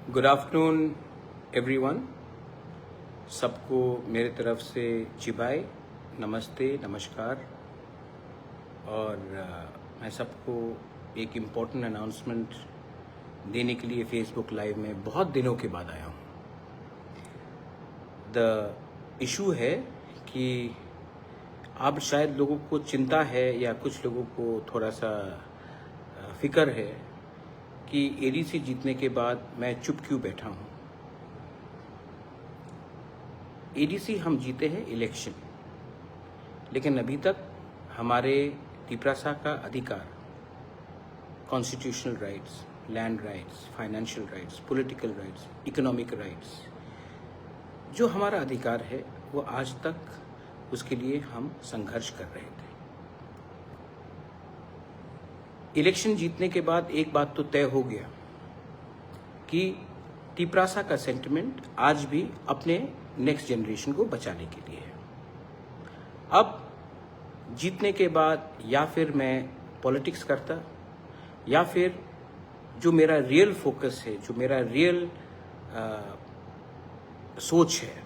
Good afternoon everyone. सबको मेरे तरफ से चिबाई नमस्ते नमस्कार। और मैं सबको एक इम्पोर्टेंट अनाउंसमेंट देने के लिए फेसबुक लाइव में बहुत दिनों के बाद आया हूँ। द इशू है कि अब शायद लोगों को चिंता है या कुछ लोगों को थोड़ा सा फिक्र है कि एडीसी जीतने के बाद मैं चुप क्यों बैठा हूँ। एडीसी हम जीते हैं इलेक्शन, लेकिन अभी तक हमारे तिपरासा का अधिकार, constitutional rights, land rights, financial rights, political rights, economic rights, जो हमारा अधिकार है वो आज तक उसके लिए हम संघर्ष कर रहे थे। इलेक्शन जीतने के बाद एक बात तो तय हो गया कि तिपरासा का सेंटिमेंट आज भी अपने नेक्स्ट जनरेशन को बचाने के लिए है। अब जीतने के बाद या फिर मैं पॉलिटिक्स करता या फिर जो मेरा रियल फोकस है, जो मेरा रियल सोच है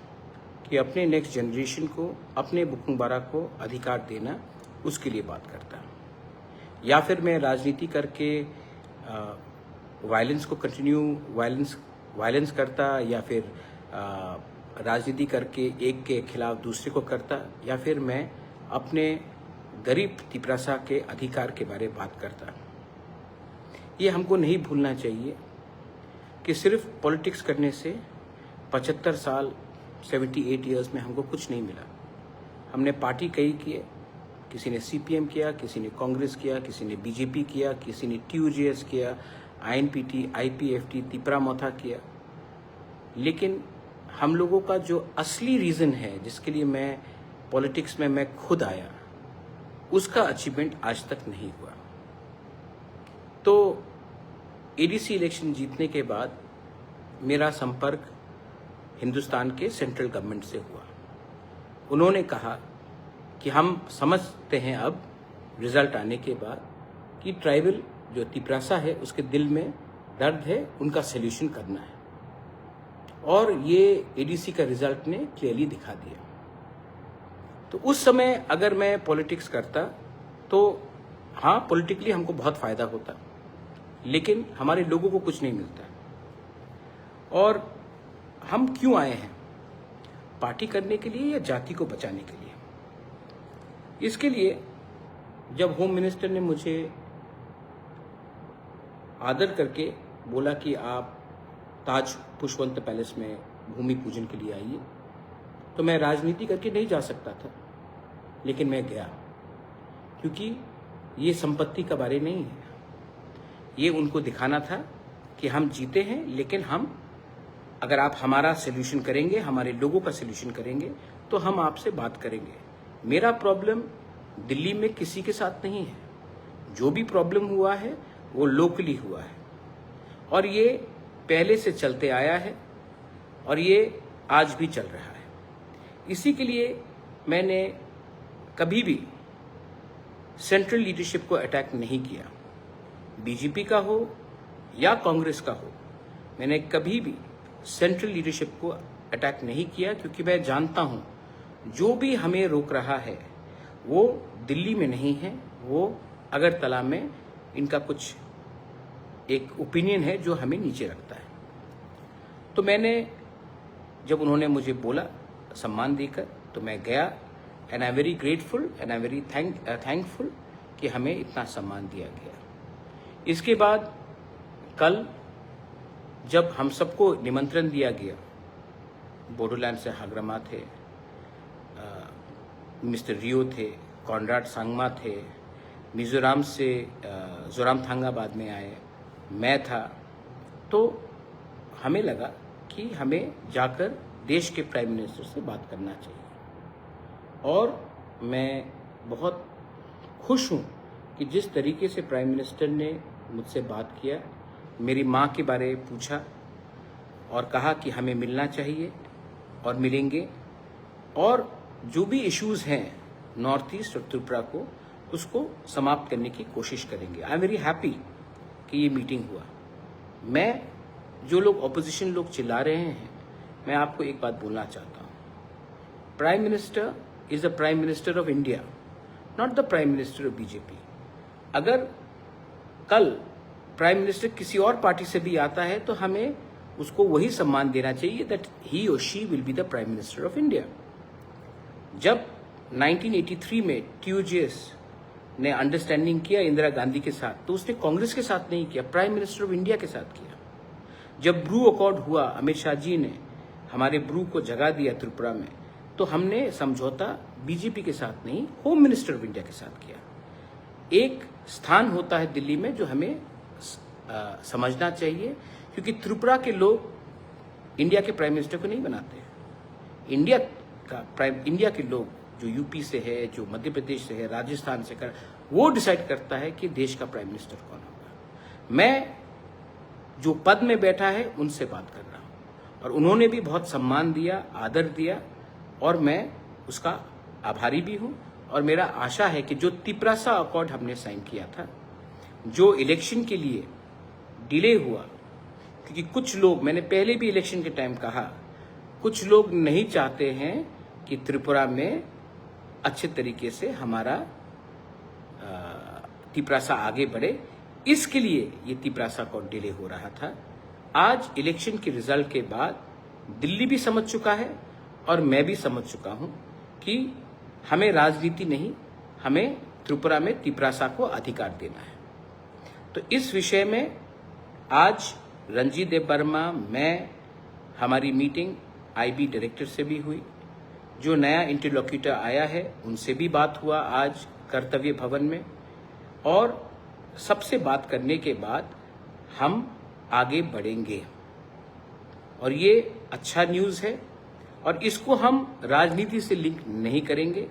कि अपने नेक्स्ट जनरेशन को, अपने बुकुंबारा को अधिकार देना, उसके लिए बात करता, या फिर मैं राजनीति करके वायलेंस को कंटिन्यू वायलेंस करता, या फिर राजनीति करके एक के खिलाफ दूसरे को करता, या फिर मैं अपने गरीब तिपरासा के अधिकार के बारे में बात करता। ये हमको नहीं भूलना चाहिए कि सिर्फ पॉलिटिक्स करने से 75 साल 78 इयर्स में हमको कुछ नहीं मिला। हमने पार्टी कई किए, किसी ने सीपीएम किया, किसी ने कांग्रेस किया, किसी ने बीजेपी किया, किसी ने टीयूजेएस किया, आईएनपीटी, आईपीएफटी, तिपरा मोथा किया। लेकिन हम लोगों का जो असली रीज़न है जिसके लिए मैं पॉलिटिक्स में मैं खुद आया, उसका अचीवमेंट आज तक नहीं हुआ। तो एडीसी इलेक्शन जीतने के बाद मेरा संपर्क हिंदुस्तान के सेंट्रल गवर्नमेंट से हुआ। उन्होंने कहा कि हम समझते हैं अब रिजल्ट आने के बाद कि ट्राइबल जो तिपरासा है उसके दिल में दर्द है, उनका सल्यूशन करना है। और ये एडीसी का रिजल्ट ने क्लियरली दिखा दिया। तो उस समय अगर मैं पॉलिटिक्स करता तो हाँ, पॉलिटिकली हमको बहुत फायदा होता, लेकिन हमारे लोगों को कुछ नहीं मिलता। और हम क्यों आए हैं? पार्टी करने के लिए या जाति को बचाने के लिए? इसके लिए जब होम मिनिस्टर ने मुझे आदर करके बोला कि आप ताज पुष्पवंत पैलेस में भूमि पूजन के लिए आइए, तो मैं राजनीति करके नहीं जा सकता था, लेकिन मैं गया, क्योंकि ये संपत्ति का बारे नहीं है। ये उनको दिखाना था कि हम जीते हैं, लेकिन हम, अगर आप हमारा सल्यूशन करेंगे, हमारे लोगों का सल्यूशन करेंगे, तो हम आपसे बात करेंगे। मेरा प्रॉब्लम दिल्ली में किसी के साथ नहीं है। जो भी प्रॉब्लम हुआ है वो लोकली हुआ है, और ये पहले से चलते आया है, और ये आज भी चल रहा है। इसी के लिए मैंने कभी भी सेंट्रल लीडरशिप को अटैक नहीं किया, बीजेपी का हो या कांग्रेस का हो। मैंने कभी भी सेंट्रल लीडरशिप को अटैक नहीं किया, क्योंकि मैं जानता हूं जो भी हमें रोक रहा है वो दिल्ली में नहीं है, वो अगरतला में इनका कुछ एक ओपिनियन है जो हमें नीचे रखता है। तो मैंने, जब उन्होंने मुझे बोला सम्मान देकर, तो मैं गया, and I am very grateful and I am very thankful कि हमें इतना सम्मान दिया गया। इसके बाद कल जब हम सबको निमंत्रण दिया गया, बोडोलैंड से हाग्रमा थे, मिस्टर रियो थे, कॉनराड सांगमा थे, मिजोरम से जोरामथांगा बाद में आए, मैं था। तो हमें लगा कि हमें जाकर देश के प्राइम मिनिस्टर से बात करना चाहिए। और मैं बहुत खुश हूँ कि जिस तरीके से प्राइम मिनिस्टर ने मुझसे बात किया, मेरी माँ के बारे में पूछा और कहा कि हमें मिलना चाहिए और मिलेंगे, और जो भी इश्यूज हैं नॉर्थ ईस्ट और त्रिपुरा को, उसको समाप्त करने की कोशिश करेंगे। आई एम वेरी हैप्पी कि ये मीटिंग हुआ। मैं जो लोग ऑपोजिशन लोग चिल्ला रहे हैं, मैं आपको एक बात बोलना चाहता हूँ। Prime minister is the prime minister of India, not the prime minister of BJP. अगर कल प्राइम मिनिस्टर किसी और पार्टी से भी आता है तो हमें उसको वही सम्मान देना चाहिए दैट ही और she will be the prime minister of India. जब 1983 में TUJS ने अंडरस्टैंडिंग किया इंदिरा गांधी के साथ, तो उसने कांग्रेस के साथ नहीं किया, प्राइम मिनिस्टर ऑफ इंडिया के साथ किया। जब ब्रू अकॉर्ड हुआ, अमित शाह जी ने हमारे ब्रू को जगा दिया त्रिपुरा में, तो हमने समझौता बीजेपी के साथ नहीं, होम मिनिस्टर ऑफ इंडिया के साथ किया। एक स्थान होता है दिल्ली में जो हमें समझना चाहिए, क्योंकि त्रिपुरा के लोग इंडिया के प्राइम मिनिस्टर को नहीं बनाते। इंडिया के लोग जो यूपी से है, जो मध्य प्रदेश से है, राजस्थान से कर, वो डिसाइड करता है कि देश का प्राइम मिनिस्टर कौन होगा। मैं जो पद में बैठा है उनसे बात कर रहा हूं, और उन्होंने भी बहुत सम्मान दिया, आदर दिया, और मैं उसका आभारी भी हूं। और मेरा आशा है कि जो तिपरासा अकॉर्ड हमने साइन किया था, जो इलेक्शन के लिए डिले हुआ, क्योंकि कुछ लोग, मैंने पहले भी इलेक्शन के टाइम कहा, कुछ लोग नहीं चाहते हैं कि त्रिपुरा में अच्छे तरीके से हमारा तिपरासा आगे बढ़े, इसके लिए ये तिपरासा को डिले हो रहा था। आज इलेक्शन के रिजल्ट के बाद दिल्ली भी समझ चुका है और मैं भी समझ चुका हूं कि हमें राजनीति नहीं, हमें त्रिपुरा में तिपरासा को अधिकार देना है। तो इस विषय में आज रणजीत देव वर्मा, मैं, हमारी मीटिंग IB डायरेक्टर से भी हुई, जो नया इंटरलोक्यूटर आया है उनसे भी बात हुआ आज कर्तव्य भवन में, और सबसे बात करने के बाद हम आगे बढ़ेंगे। और ये अच्छा न्यूज़ है, और इसको हम राजनीति से लिंक नहीं करेंगे।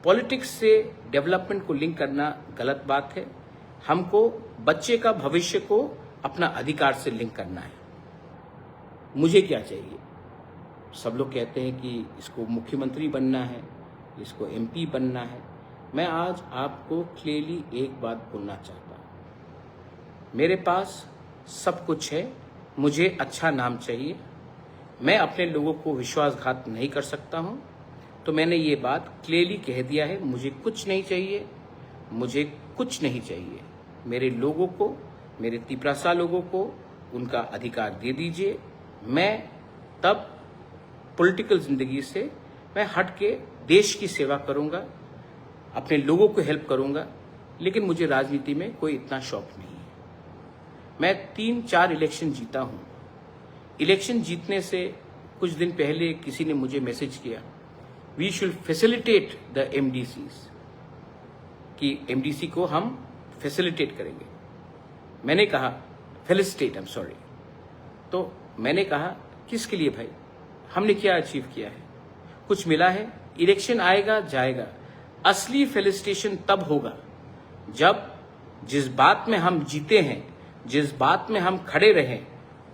पॉलिटिक्स से डेवलपमेंट को लिंक करना गलत बात है। हमको बच्चे का भविष्य को अपना अधिकार से लिंक करना है। मुझे क्या चाहिए? सब लोग कहते हैं कि इसको मुख्यमंत्री बनना है, इसको MP बनना है। मैं आज आपको क्लियरली एक बात बोलना चाहता हूं, मेरे पास सब कुछ है, मुझे अच्छा नाम चाहिए, मैं अपने लोगों को विश्वासघात नहीं कर सकता हूं, तो मैंने ये बात क्लियरली कह दिया है, मुझे कुछ नहीं चाहिए, मुझे कुछ नहीं चाहिए। मेरे लोगों को, मेरे तिपरासा लोगों को उनका अधिकार दे दीजिए। मैं तब पॉलिटिकल जिंदगी से मैं हट के देश की सेवा करूंगा, अपने लोगों को हेल्प करूंगा, लेकिन मुझे राजनीति में कोई इतना शौक नहीं है। मैं 3-4 इलेक्शन जीता हूं। इलेक्शन जीतने से कुछ दिन पहले किसी ने मुझे मैसेज किया, we should facilitate the MDCs, कि MDC को हम फैसिलिटेट करेंगे। मैंने कहा फेलिसिटेट, आई एम सॉरी। तो मैंने कहा किसके लिए भाई? हमने क्या अचीव किया है? कुछ मिला है? इलेक्शन आएगा जाएगा, असली फेलिसिटेशन तब होगा जब जिस बात में हम जीते हैं, जिस बात में हम खड़े रहें,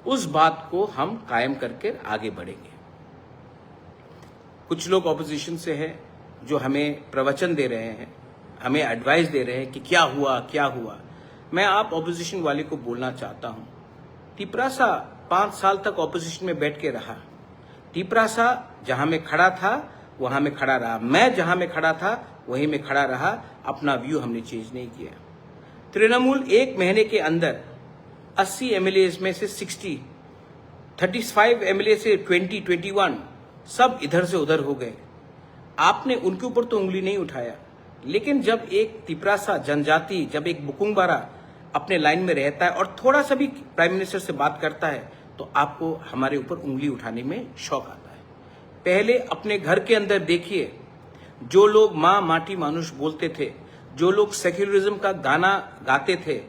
उस बात को हम कायम करके आगे बढ़ेंगे। कुछ लोग ऑपोजिशन से हैं जो हमें प्रवचन दे रहे हैं, हमें एडवाइस दे रहे हैं कि क्या हुआ क्या हुआ। मैं आप ऑपोजिशन वाले को बोलना चाहता हूं, तिपरासा 5 साल तक ऑपोजिशन में बैठ के रहा। तिपरासा जहां में खड़ा था वहां में खड़ा रहा, मैं जहां में खड़ा था वहीं में खड़ा रहा। अपना व्यू हमने चेंज नहीं किया। तृणमूल 1 महीने के अंदर 80 MLAs में से 60, 35 MLA से 21 सब इधर से उधर हो गए। आपने उनके ऊपर तो उंगली नहीं उठाया, लेकिन जब एक तिपरासा जनजाति, जब एक बुकुंबारा अपने लाइन में रहता है और थोड़ा सा भी प्राइम मिनिस्टर से बात करता है, तो आपको हमारे ऊपर उंगली उठाने में शौक आता है। पहले अपने घर के अंदर देखिए, जो लोग माँ माटी मानुष बोलते थे, जो लोग सेक्युलरिज्म का गाना गाते थे,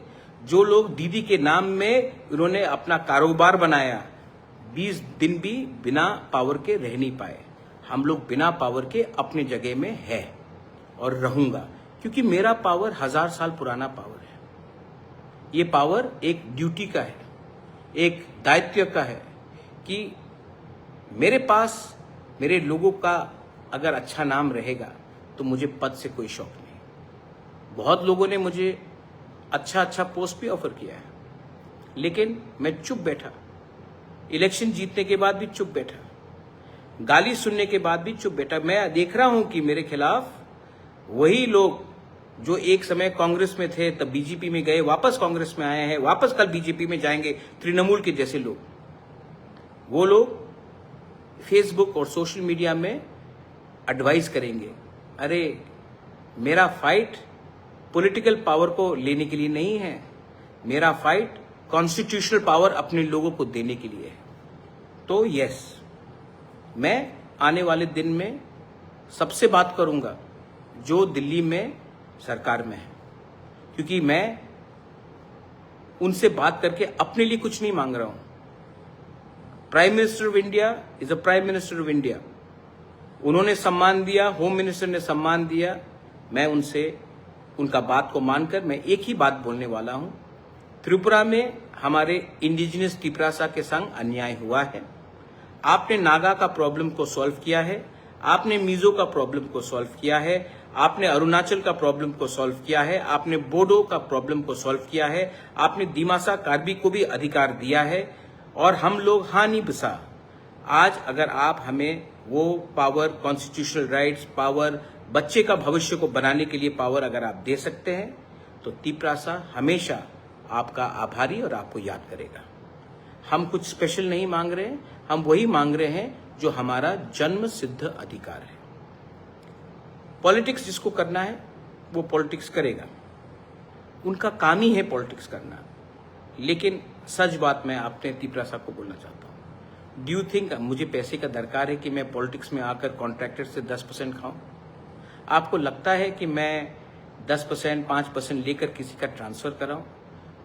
जो लोग दीदी के नाम में उन्होंने अपना कारोबार बनाया, 20 दिन भी बिना पावर के रह नहीं पाए। हम लोग बिना पावर के अपने जगह में है और रहूंगा, क्योंकि मेरा पावर 1000 साल पुराना पावर है। ये पावर एक ड्यूटी का है, एक दायित्व का है कि मेरे पास मेरे लोगों का अगर अच्छा नाम रहेगा तो मुझे पद से कोई शौक नहीं। बहुत लोगों ने मुझे अच्छा पोस्ट भी ऑफर किया है, लेकिन मैं चुप बैठा। इलेक्शन जीतने के बाद भी चुप बैठा, गाली सुनने के बाद भी चुप बैठा। मैं देख रहा हूं कि मेरे खिलाफ वही लोग जो एक समय कांग्रेस में थे, तब बीजेपी में गए, वापस कांग्रेस में आए हैं, वापस कल बीजेपी में जाएंगे, तृणमूल के जैसे लोग, वो लोग फेसबुक और सोशल मीडिया में एडवाइस करेंगे। अरे मेरा फाइट पॉलिटिकल पावर को लेने के लिए नहीं है, मेरा फाइट कॉन्स्टिट्यूशनल पावर अपने लोगों को देने के लिए है। तो यस, मैं आने वाले दिन में सबसे बात करूंगा जो दिल्ली में सरकार में है, क्योंकि मैं उनसे बात करके अपने लिए कुछ नहीं मांग रहा हूं। Prime minister of India is a prime minister of India. उन्होंने सम्मान दिया, होम मिनिस्टर ने सम्मान दिया। मैं उनसे उनका बात को मानकर मैं एक ही बात बोलने वाला हूं। त्रिपुरा में हमारे इंडिजिनस तिपरासा के संग अन्याय हुआ है। आपने नागा का प्रॉब्लम को सॉल्व किया है, आपने मिजो का प्रॉब्लम को सॉल्व किया है, आपने अरुणाचल का प्रॉब्लम को सॉल्व किया है, आपने बोडो का प्रॉब्लम को सॉल्व किया है, आपने दिमासा कार्बी को भी अधिकार दिया है, और हम लोग हानि बसा। आज अगर आप हमें वो पावर, कॉन्स्टिट्यूशनल राइट्स, पावर, बच्चे का भविष्य को बनाने के लिए पावर अगर आप दे सकते हैं, तो तिपरासा हमेशा आपका आभारी और आपको याद करेगा। हम कुछ स्पेशल नहीं मांग रहे हैं, हम वही मांग रहे हैं जो हमारा जन्म सिद्ध अधिकार है। पॉलिटिक्स जिसको करना है वो पॉलिटिक्स करेगा, उनका काम ही है पॉलिटिक्स करना। लेकिन सच बात मैं अपने तिपरासा को बोलना चाहता हूं, डू यू थिंक मुझे पैसे का दरकार है कि मैं पॉलिटिक्स में आकर कॉन्ट्रैक्टर से 10% खाऊं? आपको लगता है कि मैं 10%, 5% लेकर किसी का ट्रांसफर कराऊं?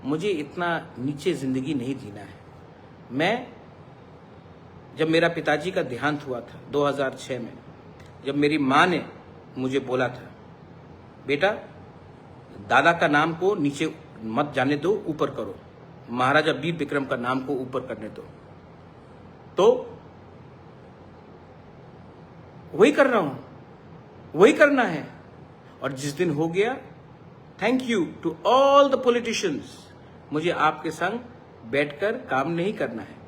मुझे इतना नीचे जिंदगी नहीं जीना है। मैं जब मेरा पिताजी का देहांत हुआ था 2006 में, जब मेरी माँ ने मुझे बोला था, बेटा दादा का नाम को नीचे मत जाने दो, ऊपर करो, महाराजा वीर विक्रम का नाम को ऊपर करने दो, तो वही कर रहा हूं, वही करना है। और जिस दिन हो गया, thank you to all the politicians, मुझे आपके संग बैठकर काम नहीं करना है,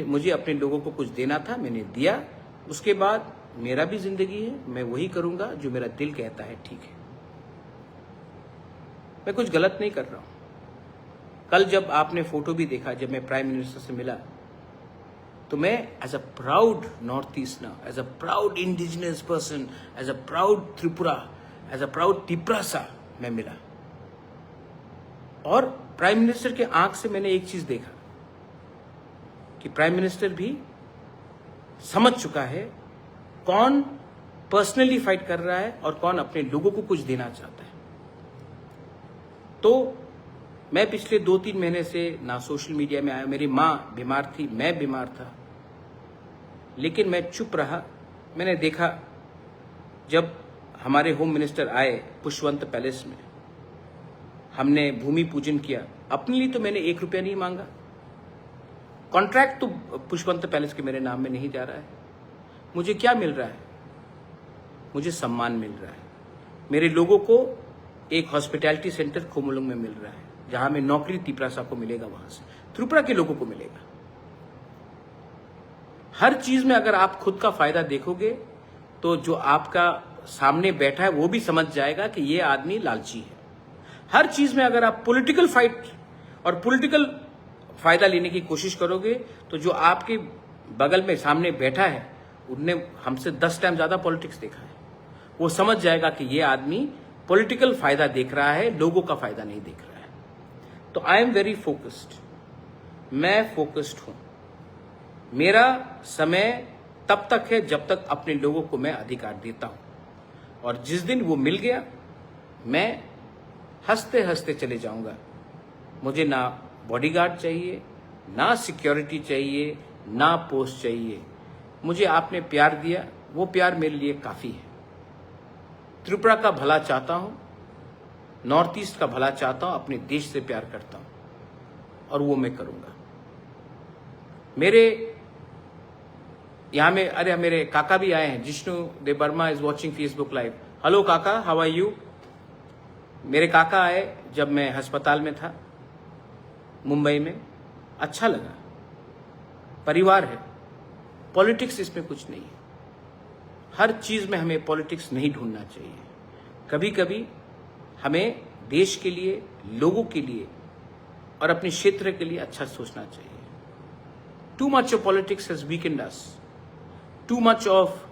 मुझे अपने लोगों को कुछ देना था, मैंने दिया। उसके बाद मेरा भी जिंदगी है, मैं वही करूंगा जो मेरा दिल कहता है ठीक है। मैं कुछ गलत नहीं कर रहा हूं। कल जब आपने फोटो भी देखा, जब मैं प्राइम मिनिस्टर से मिला, तो मैं as a proud north easterner, as a proud indigenous person, as a proud Tripura, as a proud Tiprasa मैं मिला। और प्राइम मिनिस्टर के आंख से मैंने एक चीज देखा कि प्राइम मिनिस्टर भी समझ चुका है कौन पर्सनली फाइट कर रहा है और कौन अपने लोगों को कुछ देना चाहता है। तो मैं पिछले 2-3 महीने से ना सोशल मीडिया में आया, मेरी माँ बीमार थी, मैं बीमार था, लेकिन मैं चुप रहा। मैंने देखा जब हमारे होम मिनिस्टर आए पुष्पवंत पैलेस में, हमने भूमि पूजन किया। अपने लिए तो मैंने 1 रुपया नहीं मांगा, कॉन्ट्रैक्ट तो पुष्पवंत पैलेस के मेरे नाम में नहीं जा रहा है। मुझे क्या मिल रहा है? मुझे सम्मान मिल रहा है। मेरे लोगों को एक हॉस्पिटैलिटी सेंटर खोमलुंग में मिल रहा है, जहां में नौकरी तिपरासा को मिलेगा, वहां से त्रिपुरा के लोगों को मिलेगा। हर चीज में अगर आप खुद का फायदा देखोगे तो जो आपका सामने बैठा है वो भी समझ जाएगा कि ये आदमी लालची है। हर चीज में अगर आप पॉलिटिकल फाइट और पॉलिटिकल फायदा लेने की कोशिश करोगे तो जो आपके बगल में सामने बैठा है उनने हमसे 10 टाइम ज्यादा पॉलिटिक्स देखा है, वो समझ जाएगा कि ये आदमी पॉलिटिकल फायदा देख रहा है, लोगों का फायदा नहीं देख रहा है। तो आई एम वेरी फोकस्ड, मैं फोकस्ड हूं। मेरा समय तब तक है जब तक अपने लोगों को मैं अधिकार देता हूं, और जिस दिन वो मिल गया मैं हंसते हंसते चले जाऊंगा। मुझे ना बॉडीगार्ड चाहिए, ना सिक्योरिटी चाहिए, ना पोस्ट चाहिए। मुझे आपने प्यार दिया, वो प्यार मेरे लिए काफी है। त्रिपुरा का भला चाहता हूं, नॉर्थ ईस्ट का भला चाहता हूं, अपने देश से प्यार करता हूं, और वो मैं करूंगा। मेरे यहां में अरे मेरे काका भी आए हैं, Jishnu Dev Varma is watching Facebook live. Hello काका, हाउ आर यू? मेरे काका आए जब मैं अस्पताल में था मुंबई में, अच्छा लगा। परिवार है। पॉलिटिक्स इसमें कुछ नहीं है। हर चीज में हमें पॉलिटिक्स नहीं ढूंढना चाहिए। कभी कभी हमें देश के लिए, लोगों के लिए और अपने क्षेत्र के लिए अच्छा सोचना चाहिए। Too much of politics has weekend us. Too much of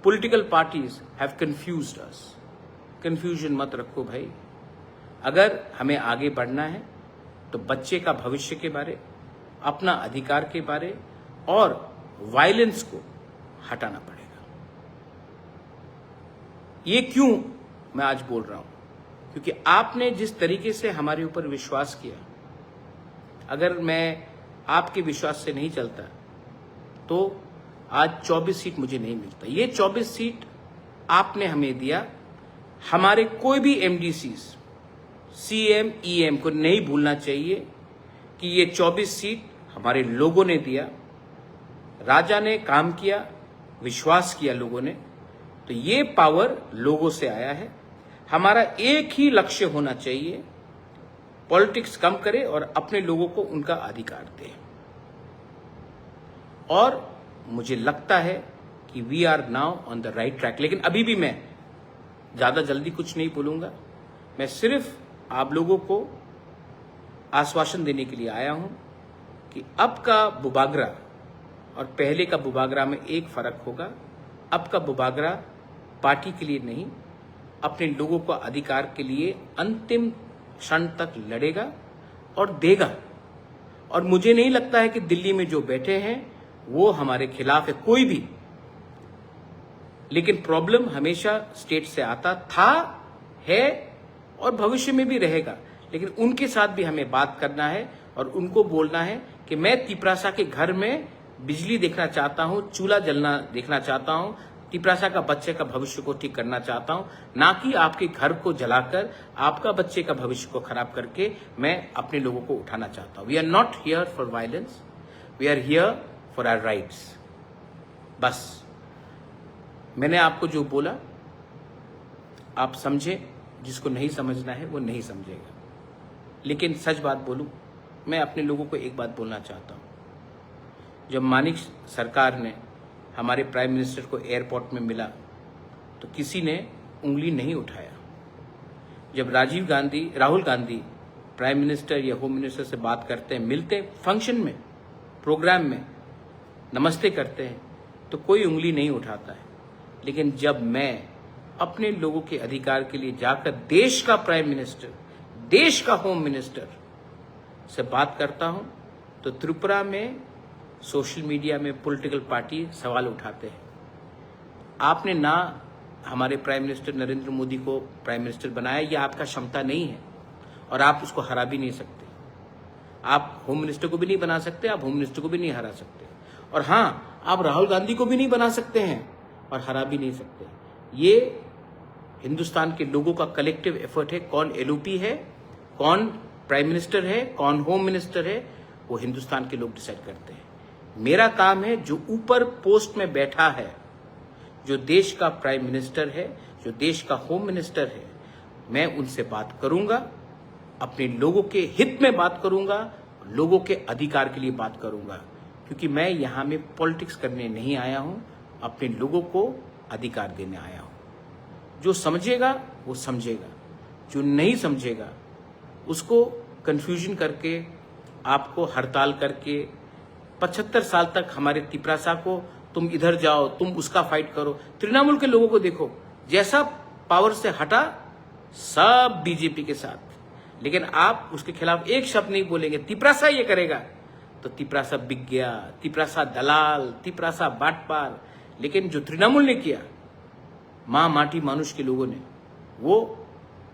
political parties have confused us. Confusion मत रखो भाई। अगर हमें आगे बढ़ना है तो बच्चे का भविष्य के बारे, अपना अधिकार के बारे और वायलेंस को हटाना पड़ेगा। ये क्यों मैं आज बोल रहा हूं? क्योंकि आपने जिस तरीके से हमारे ऊपर विश्वास किया, अगर मैं आपके विश्वास से नहीं चलता तो आज 24 सीट मुझे नहीं मिलता। ये 24 सीट आपने हमें दिया। हमारे कोई भी एमडीसीज, सीएम, ईएम को नहीं भूलना चाहिए कि ये 24 सीट हमारे लोगों ने दिया। राजा ने काम किया, विश्वास किया लोगों ने, तो ये पावर लोगों से आया है। हमारा एक ही लक्ष्य होना चाहिए, पॉलिटिक्स कम करे और अपने लोगों को उनका अधिकार दे। और मुझे लगता है कि we are now on the right track. लेकिन अभी भी मैं ज्यादा जल्दी कुछ नहीं बोलूंगा। मैं सिर्फ आप लोगों को आश्वासन देने के लिए आया हूं कि अब का बुबागरा और पहले का बुबागरा में एक फर्क होगा। अब का बुबागरा पार्टी के लिए नहीं, अपने लोगों को अधिकार के लिए अंतिम क्षण तक लड़ेगा और देगा। और मुझे नहीं लगता है कि दिल्ली में जो बैठे हैं वो हमारे खिलाफ है, कोई भी। लेकिन प्रॉब्लम हमेशा स्टेट से आता था, है और भविष्य में भी रहेगा। लेकिन उनके साथ भी हमें बात करना है और उनको बोलना है कि मैं तिपरासा के घर में बिजली देखना चाहता हूं, चूल्हा जलना देखना चाहता हूं, तिपरासा का बच्चे का भविष्य को ठीक करना चाहता हूं, ना कि आपके घर को जलाकर आपका बच्चे का भविष्य को खराब करके मैं अपने लोगों को उठाना चाहता हूं। We are not here for violence, we are here for our rights. बस मैंने आपको जो बोला आप समझे, जिसको नहीं समझना है वो नहीं समझेगा। लेकिन सच बात बोलूं, मैं अपने लोगों को एक बात बोलना चाहता हूं। जब मानिक सरकार ने हमारे प्राइम मिनिस्टर को एयरपोर्ट में मिला तो किसी ने उंगली नहीं उठाया। जब राहुल गांधी प्राइम मिनिस्टर या होम मिनिस्टर से बात करते हैं, मिलते हैं फंक्शन में, प्रोग्राम में, नमस्ते करते हैं, तो कोई उंगली नहीं उठाता है। लेकिन जब मैं अपने लोगों के अधिकार के लिए जाकर देश का प्राइम मिनिस्टर, देश का होम मिनिस्टर से बात करता हूं तो त्रिपुरा में सोशल मीडिया में पॉलिटिकल पार्टी सवाल उठाते हैं। आपने ना हमारे प्राइम मिनिस्टर नरेंद्र मोदी को प्राइम मिनिस्टर बनाया, यह आपका क्षमता नहीं है और आप उसको हरा भी नहीं सकते। आप होम मिनिस्टर को भी नहीं बना सकते, आप होम मिनिस्टर को भी नहीं हरा सकते। और हाँ, आप राहुल गांधी को भी नहीं बना सकते हैं और हरा भी नहीं सकते। ये हिंदुस्तान के लोगों का कलेक्टिव एफर्ट है। कौन एलओपी है, कौन प्राइम मिनिस्टर है, कौन होम मिनिस्टर है, वो हिंदुस्तान के लोग डिसाइड करते हैं। मेरा काम है, जो ऊपर पोस्ट में बैठा है, जो देश का प्राइम मिनिस्टर है, जो देश का होम मिनिस्टर है, मैं उनसे बात करूंगा, अपने लोगों के हित में बात करूंगा, लोगों के अधिकार के लिए बात करूंगा। क्योंकि मैं यहां में पॉलिटिक्स करने नहीं आया हूं, अपने लोगों को अधिकार देने आया हूं। जो समझेगा वो समझेगा, जो नहीं समझेगा उसको कंफ्यूजन करके, आपको हड़ताल करके 75 साल तक हमारे तिपरासा को तुम इधर जाओ, तुम उसका फाइट करो। तृणमूल के लोगों को देखो, जैसा पावर से हटा सब बीजेपी के साथ। लेकिन आप उसके खिलाफ एक शब्द नहीं बोलेंगे, तिपरासा ये करेगा, तो तिपरासा बिक गया, तिपरासा दलाल, तिपरासा बाटपार। लेकिन जो तृणमूल ने किया, मां माटी मानुष के लोगों ने, वो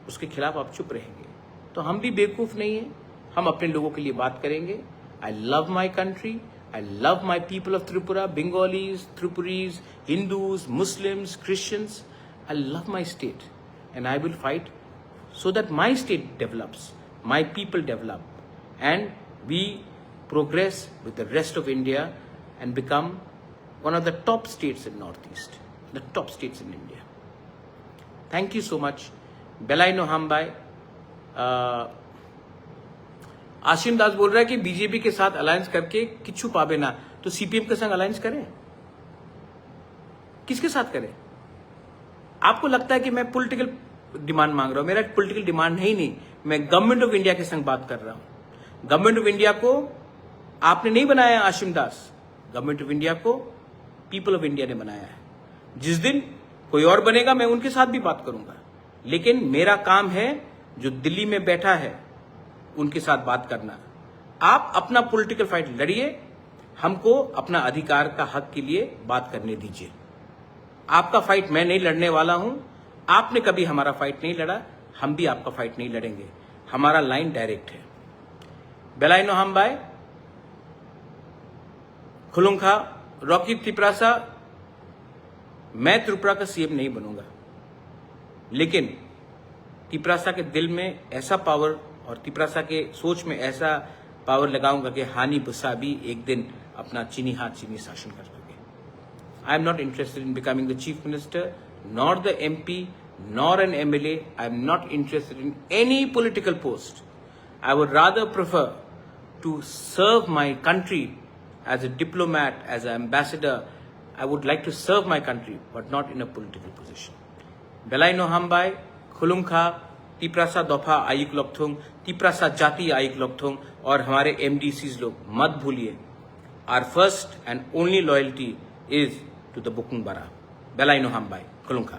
उसके खिलाफ आप चुप रहेंगे। तो हम भी बेवकूफ नहीं है, हम अपने लोगों के लिए बात करेंगे। I love my country, I love my people of Tripura, Bengalis, Tripuris, Hindus, Muslims, Christians. I love my state and I will fight so that my state develops, my people develop, and we progress with the rest of India and become one of the top states in Northeast, the top states in India. Thank you so much. Belai no hambai. Ashim Das बोल रहा है कि BJP के साथ alliance करके किच्छु पावे ना, तो सीपीएम के संग अलायंस करें, किसके साथ करें? आपको लगता है कि मैं पॉलिटिकल डिमांड मांग रहा हूं, मेरा पॉलिटिकल डिमांड है ही नहीं, मैं गवर्नमेंट ऑफ इंडिया के संग बात कर रहा हूं। गवर्नमेंट ऑफ इंडिया को आपने नहीं बनाया आशिम दास, गवर्नमेंट ऑफ इंडिया को पीपल ऑफ इंडिया ने बनाया है। जिस दिन कोई और बनेगा मैं उनके साथ भी बात करूंगा, लेकिन मेरा काम है जो दिल्ली में बैठा है उनके साथ बात करना। आप अपना पॉलिटिकल फाइट लड़िए, हमको अपना अधिकार का हक के लिए बात करने दीजिए। आपका फाइट मैं नहीं लड़ने वाला हूं, आपने कभी हमारा फाइट नहीं लड़ा, हम भी आपका फाइट नहीं लड़ेंगे। हमारा लाइन डायरेक्ट है। बेलाइनो हामबाय खुलुंखा रॉकी त्रिपुरासा, मैं त्रिपुरा का सीएम नहीं बनूंगा, लेकिन त्रिपुरासा के दिल में ऐसा पावर और त्रिपुरासा के सोच में ऐसा पावर लगाऊंगा कि हानि बुसा भी एक दिन अपना चीनी हाथ चीनी शासन कर सके। I am not interested in becoming the chief minister, nor the MP, nor an MLA. I am not interested in any political post. I would rather prefer to serve my country as a diplomat, as an ambassador. I would like to serve my country, but not in a political position. Belaino Hambai, Khulungkha, Tiprasa दोफा आयुक लोकथुंग, तिपरासा जाति आयुक लोकथुंग और हमारे MDCs लोग मत भूलिए, our first and only loyalty is to the Bukung Bara. Belaino Hambai, Khulungkha.